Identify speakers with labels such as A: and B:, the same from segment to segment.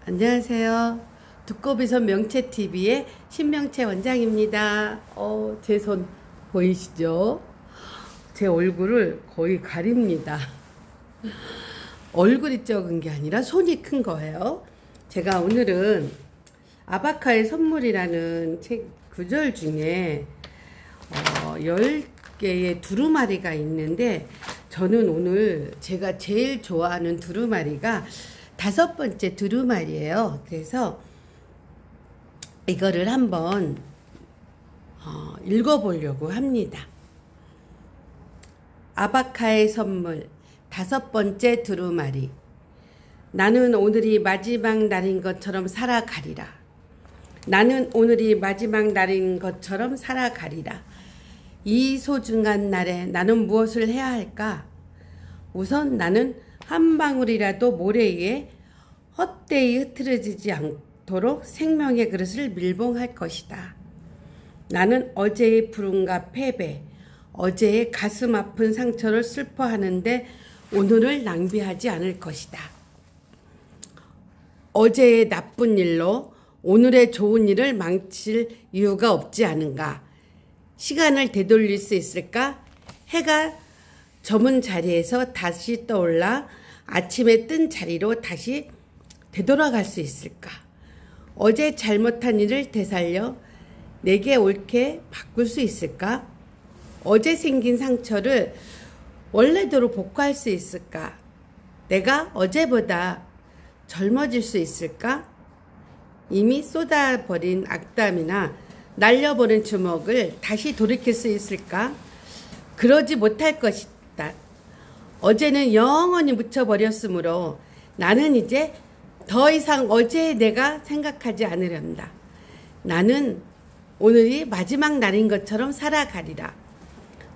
A: 안녕하세요. 두꺼비선 명채TV의 신명채 원장입니다. 제 손 보이시죠? 제 얼굴을 거의 가립니다. 얼굴이 적은 게 아니라 손이 큰 거예요. 제가 오늘은 아바카의 선물이라는 책 구절 중에 10개의 두루마리가 있는데, 저는 오늘 제가 제일 좋아하는 두루마리가 5번째 두루마리예요. 그래서 이거를 한번 읽어보려고 합니다. 아바카의 선물 5번째 두루마리. 나는 오늘이 마지막 날인 것처럼 살아가리라. 나는 오늘이 마지막 날인 것처럼 살아가리라. 이 소중한 날에 나는 무엇을 해야 할까? 우선 나는 한 방울이라도 모래에 헛되이 흐트러지지 않도록 생명의 그릇을 밀봉할 것이다. 나는 어제의 불운과 패배, 어제의 가슴 아픈 상처를 슬퍼하는데 오늘을 낭비하지 않을 것이다. 어제의 나쁜 일로 오늘의 좋은 일을 망칠 이유가 없지 않은가? 시간을 되돌릴 수 있을까? 해가 저문 자리에서 다시 떠올라 아침에 뜬 자리로 다시 되돌아갈 수 있을까? 어제 잘못한 일을 되살려 내게 옳게 바꿀 수 있을까? 어제 생긴 상처를 원래대로 복구할 수 있을까? 내가 어제보다 젊어질 수 있을까? 이미 쏟아버린 악담이나 날려버린 주먹을 다시 돌이킬 수 있을까? 그러지 못할 것이다. 어제는 영원히 묻혀버렸으므로 나는 이제 더 이상 어제의 내가 생각하지 않으련다. 나는 오늘이 마지막 날인 것처럼 살아가리라.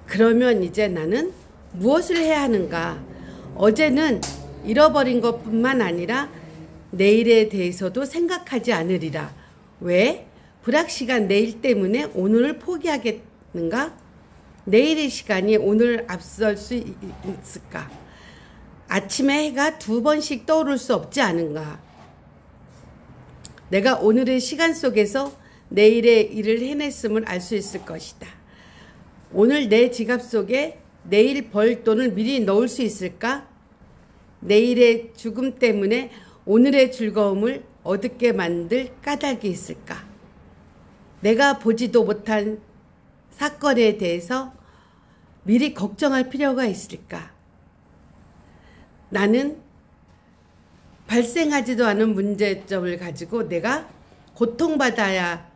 A: 그러면 이제 나는 무엇을 해야 하는가? 어제는 잃어버린 것뿐만 아니라 내일에 대해서도 생각하지 않으리라. 왜? 불확실한 내일 때문에 오늘을 포기하겠는가? 내일의 시간이 오늘 앞설 수 있을까? 아침에 해가 2번씩 떠오를 수 없지 않은가? 내가 오늘의 시간 속에서 내일의 일을 해냈음을 알 수 있을 것이다. 오늘 내 지갑 속에 내일 벌 돈을 미리 넣을 수 있을까? 내일의 죽음 때문에 오늘의 즐거움을 얻게 만들 까닭이 있을까? 내가 보지도 못한 사건에 대해서 미리 걱정할 필요가 있을까? 나는 발생하지도 않은 문제점을 가지고 내가 고통받아야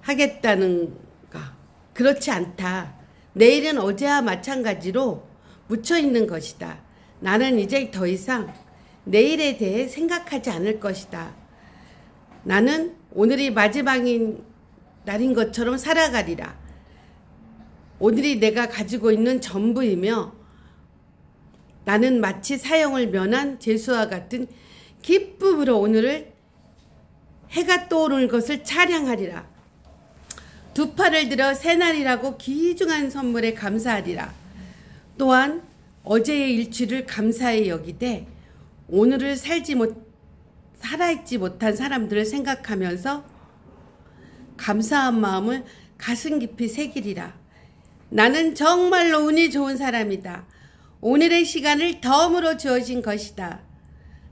A: 하겠다는가? 그렇지 않다. 내일은 어제와 마찬가지로 묻혀있는 것이다. 나는 이제 더 이상 내일에 대해 생각하지 않을 것이다. 나는 오늘이 마지막인 날인 것처럼 살아가리라. 오늘이 내가 가지고 있는 전부이며 나는 마치 사형을 면한 죄수와 같은 기쁨으로 오늘을 해가 떠오르는 것을 찬양하리라. 2팔을 들어 새날이라고 귀중한 선물에 감사하리라. 또한 어제의 일취를 감사히 여기되 오늘을 살아있지 못한 사람들을 생각하면서 감사한 마음을 가슴 깊이 새기리라. 나는 정말로 운이 좋은 사람이다. 오늘의 시간을 덤으로 주어진 것이다.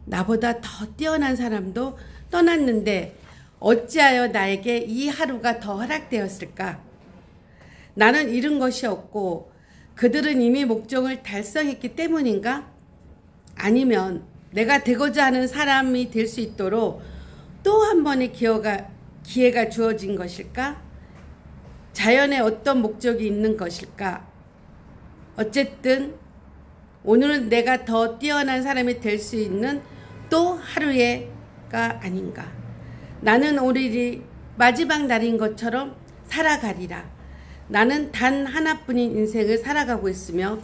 A: 나보다 더 뛰어난 사람도 떠났는데 어찌하여 나에게 이 하루가 더 허락되었을까? 나는 잃은 것이 없고 그들은 이미 목적을 달성했기 때문인가? 아니면 내가 되고자 하는 사람이 될 수 있도록 또 한 번의 기회가 주어진 것일까? 자연에 어떤 목적이 있는 것일까? 어쨌든 오늘은 내가 더 뛰어난 사람이 될 수 있는 또 하루가 아닌가. 나는 오늘이 마지막 날인 것처럼 살아가리라. 나는 단 하나뿐인 인생을 살아가고 있으며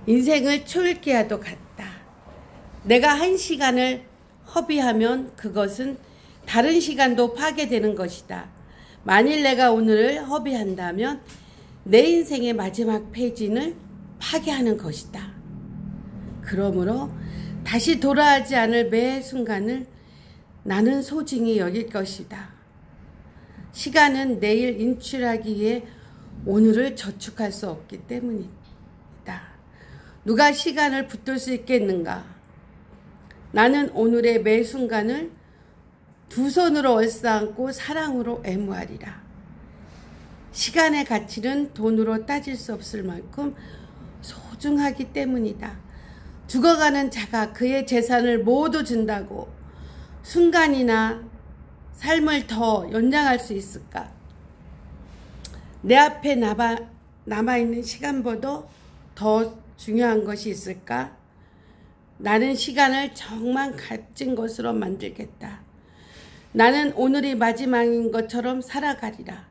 A: 인생을 초읽기와도 같다. 내가 한 시간을 허비하면 그것은 다른 시간도 파괴되는 것이다. 만일 내가 오늘을 허비한다면 내 인생의 마지막 페이지를 파괴하는 것이다. 그러므로 다시 돌아오지 않을 매 순간을 나는 소중히 여길 것이다. 시간은 내일 인출하기 위해 오늘을 저축할 수 없기 때문이다. 누가 시간을 붙들 수 있겠는가? 나는 오늘의 매 순간을 두 손으로 얼싸안고 사랑으로 애무하리라. 시간의 가치는 돈으로 따질 수 없을 만큼 소중하기 때문이다. 죽어가는 자가 그의 재산을 모두 준다고 순간이나 삶을 더 연장할 수 있을까? 내 앞에 남아있는 시간보다 더 중요한 것이 있을까? 나는 시간을 정말 값진 것으로 만들겠다. 나는 오늘이 마지막인 것처럼 살아가리라.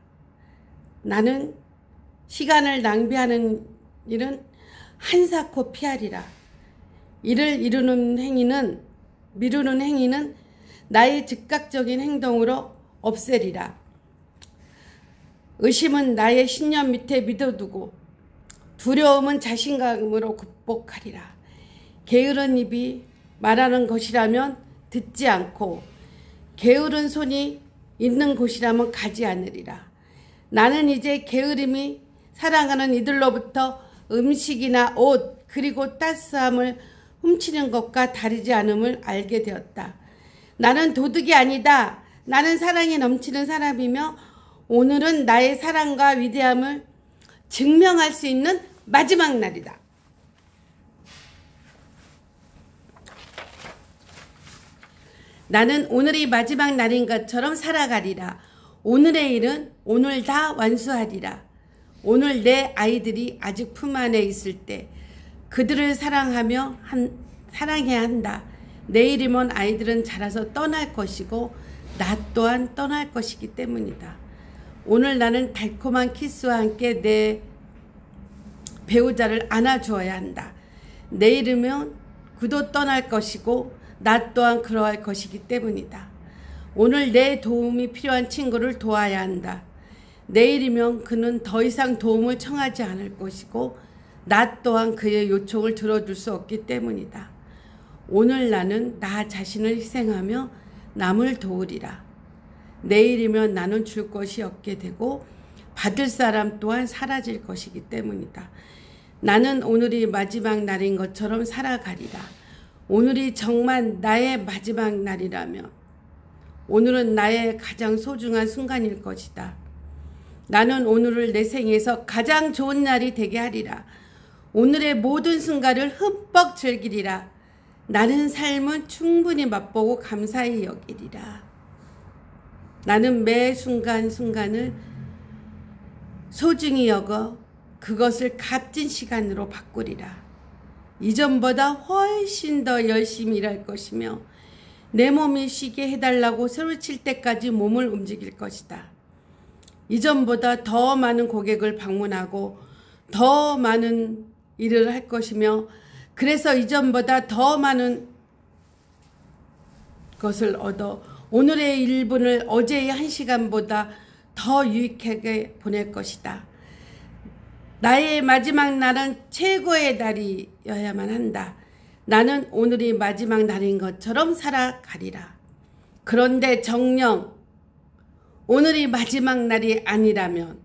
A: 나는 시간을 낭비하는 일은 한사코 피하리라. 이를 미루는 행위는 나의 즉각적인 행동으로 없애리라. 의심은 나의 신념 밑에 믿어두고 두려움은 자신감으로 극복하리라. 게으른 입이 말하는 것이라면 듣지 않고 게으른 손이 있는 곳이라면 가지 않으리라. 나는 이제 게으름이 사랑하는 이들로부터 음식이나 옷 그리고 따스함을 훔치는 것과 다르지 않음을 알게 되었다. 나는 도둑이 아니다. 나는 사랑이 넘치는 사람이며 오늘은 나의 사랑과 위대함을 증명할 수 있는 마지막 날이다. 나는 오늘이 마지막 날인 것처럼 살아가리라. 오늘의 일은 오늘 다 완수하리라. 오늘 내 아이들이 아직 품 안에 있을 때 그들을 사랑해야 한다. 내일이면 아이들은 자라서 떠날 것이고 나 또한 떠날 것이기 때문이다. 오늘 나는 달콤한 키스와 함께 내 배우자를 안아주어야 한다. 내일이면 그도 떠날 것이고 나 또한 그러할 것이기 때문이다. 오늘 내 도움이 필요한 친구를 도와야 한다. 내일이면 그는 더 이상 도움을 청하지 않을 것이고 나 또한 그의 요청을 들어줄 수 없기 때문이다. 오늘 나는 나 자신을 희생하며 남을 도우리라. 내일이면 나는 줄 것이 없게 되고 받을 사람 또한 사라질 것이기 때문이다. 나는 오늘이 마지막 날인 것처럼 살아가리라. 오늘이 정말 나의 마지막 날이라면 오늘은 나의 가장 소중한 순간일 것이다. 나는 오늘을 내 생에서 가장 좋은 날이 되게 하리라. 오늘의 모든 순간을 흠뻑 즐기리라. 나는 삶은 충분히 맛보고 감사히 여기리라. 나는 매 순간순간을 소중히 여겨 그것을 값진 시간으로 바꾸리라. 이전보다 훨씬 더 열심히 일할 것이며 내 몸이 쉬게 해달라고 소리칠 때까지 몸을 움직일 것이다. 이전보다 더 많은 고객을 방문하고 더 많은 일을 할 것이며 그래서 이전보다 더 많은 것을 얻어 오늘의 1분을 어제의 1시간보다 더 유익하게 보낼 것이다. 나의 마지막 날은 최고의 날이어야만 한다. 나는 오늘이 마지막 날인 것처럼 살아가리라. 그런데 정녕 오늘이 마지막 날이 아니라면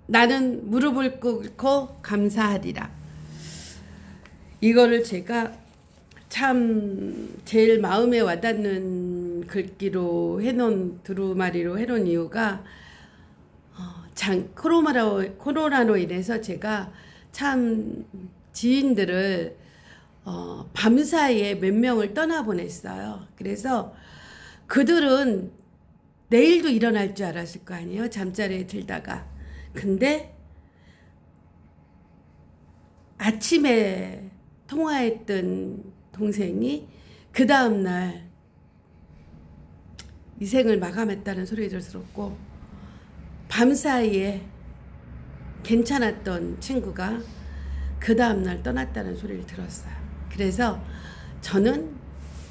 A: 나는 무릎을 꿇고 감사하리라. 이거를 제가 참 제일 마음에 와닿는 글귀로 해놓은 두루마리로 해놓은 이유가 코로나로 인해서 제가 참 지인들을 밤사이에 몇 명을 떠나보냈어요. 그래서 그들은 내일도 일어날 줄 알았을 거 아니에요. 잠자리에 들다가. 근데 아침에 통화했던 동생이 그 다음날 이 생을 마감했다는 소리를 들었고 밤사이에 괜찮았던 친구가 그 다음날 떠났다는 소리를 들었어요. 그래서 저는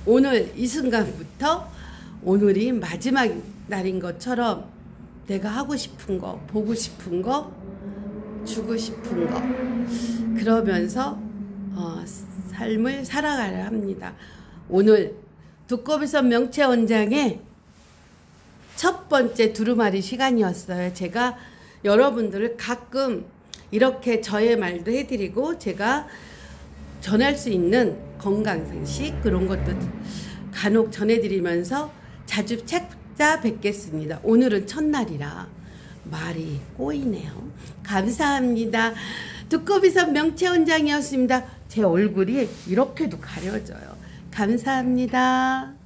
A: 오늘 이 순간부터 오늘이 마지막 날인 것처럼 내가 하고 싶은 거, 보고 싶은 거, 주고 싶은 거 그러면서 삶을 살아가려 합니다. 오늘 두꺼비선 명체 원장의 첫 번째 두루마리 시간이었어요. 제가 여러분들을 가끔 이렇게 저의 말도 해드리고 제가 전할 수 있는 건강상식 그런 것도 간혹 전해드리면서 자주 찾아뵙겠습니다. 오늘은 첫날이라 말이 꼬이네요. 감사합니다. 두꺼비선 명체 원장이었습니다. 제 얼굴이 이렇게도 가려져요. 감사합니다.